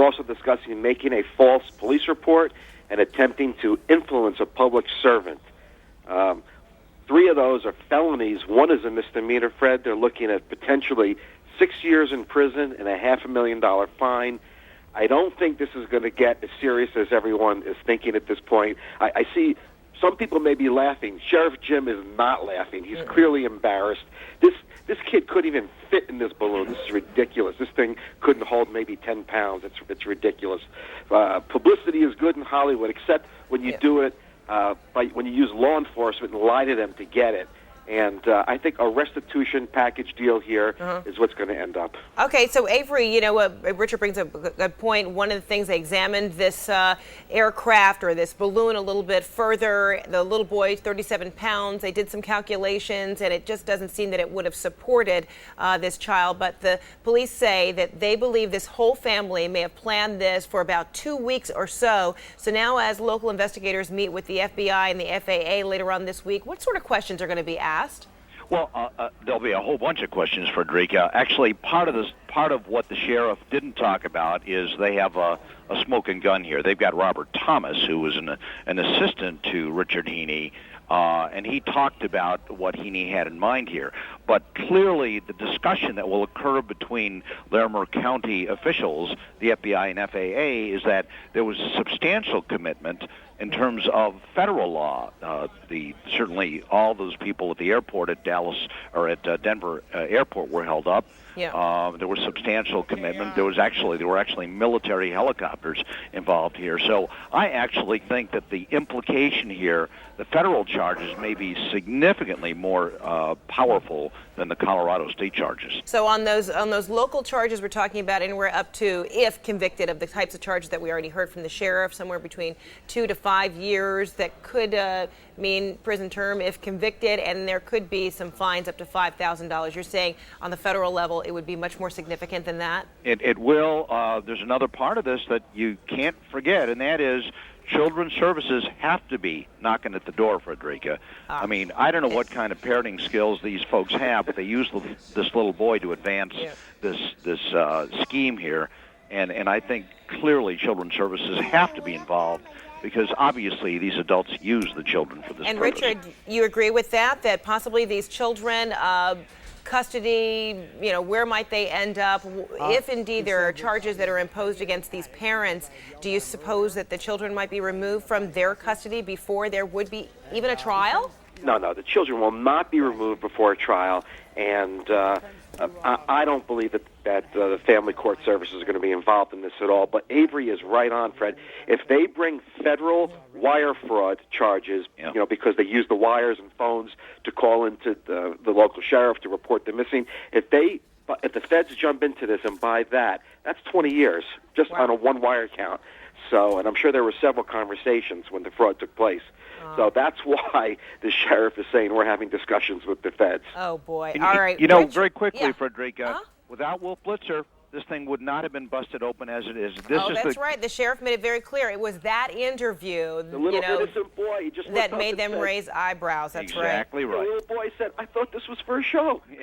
They're also discussing making a false police report and attempting to influence a public servant. 3 of those are felonies. 1 is a misdemeanor, Fred. They're looking at potentially 6 years in prison and a $500,000 fine. I don't think this is going to get as serious as everyone is thinking at this point. I see some people may be laughing. Sheriff Jim is not laughing. He's clearly embarrassed. This kid couldn't even fit in this balloon. This is ridiculous. This thing couldn't hold maybe 10 pounds. It's ridiculous. Publicity is good in Hollywood, except when you do it when you use law enforcement and lie to them to get it. And I think a restitution package deal here is what's going to end up. Okay, so Avery, Richard brings up a good point. One of the things they examined this aircraft or this balloon a little bit further. The little boy, 37 pounds. They did some calculations, and it just doesn't seem that it would have supported this child. But the police say that they believe this whole family may have planned this for about 2 weeks or so. So now, as local investigators meet with the FBI and the FAA later on this week, what sort of questions are going to be asked? Well, there'll be a whole bunch of questions, Frederica. Actually, part of what the sheriff didn't talk about is they have a smoking gun here. They've got Robert Thomas, who was an assistant to Richard Heenes, and he talked about what Heenes had in mind here. But clearly, the discussion that will occur between Larimer County officials, the FBI and FAA, is that there was a substantial commitment in terms of federal law. Certainly all those people at the airport at Dallas or at Denver airport were held up. Yeah. There was substantial commitment. There were actually military helicopters involved here. So I actually think that the implication here, the federal charges, may be significantly more powerful than the Colorado state charges. So on those local charges, we're talking about anywhere up to, if convicted of the types of charges that we already heard from the sheriff, somewhere between 2 to 5 years. That could mean prison term if convicted, and there could be some fines up to $5,000. You're saying on the federal level it would be much more significant than that? It will. There's another part of this that you can't forget, and that is Children's Services have to be knocking at the door, Frederica. I mean, I don't know what kind of parenting skills these folks have, but they use this little boy to advance this scheme here, and I think clearly Children's Services have to be involved, because obviously these adults use the children for this and purpose. Richard, you agree with that possibly these children, custody, where might they end up? If indeed there are charges that are imposed against these parents, do you suppose that the children might be removed from their custody before there would be even a trial? No, the children will not be removed before a trial, and I don't believe that the family court services are going to be involved in this at all. But Avery is right on, Fred. If they bring federal wire fraud charges, because they use the wires and phones to call into the local sheriff to report the missing, if the feds jump into this and buy that, that's 20 years just on a one wire count. So, and I'm sure there were several conversations when the fraud took place. So that's why the sheriff is saying we're having discussions with the feds. Oh, boy. All right. Very quickly, Frederica, without Wolf Blitzer, this thing would not have been busted open as it is. That's right. The sheriff made it very clear. It was that interview, the little innocent boy, he just that made them raise eyebrows. That's exactly right. The little boy said, "I thought this was for a show." Yeah.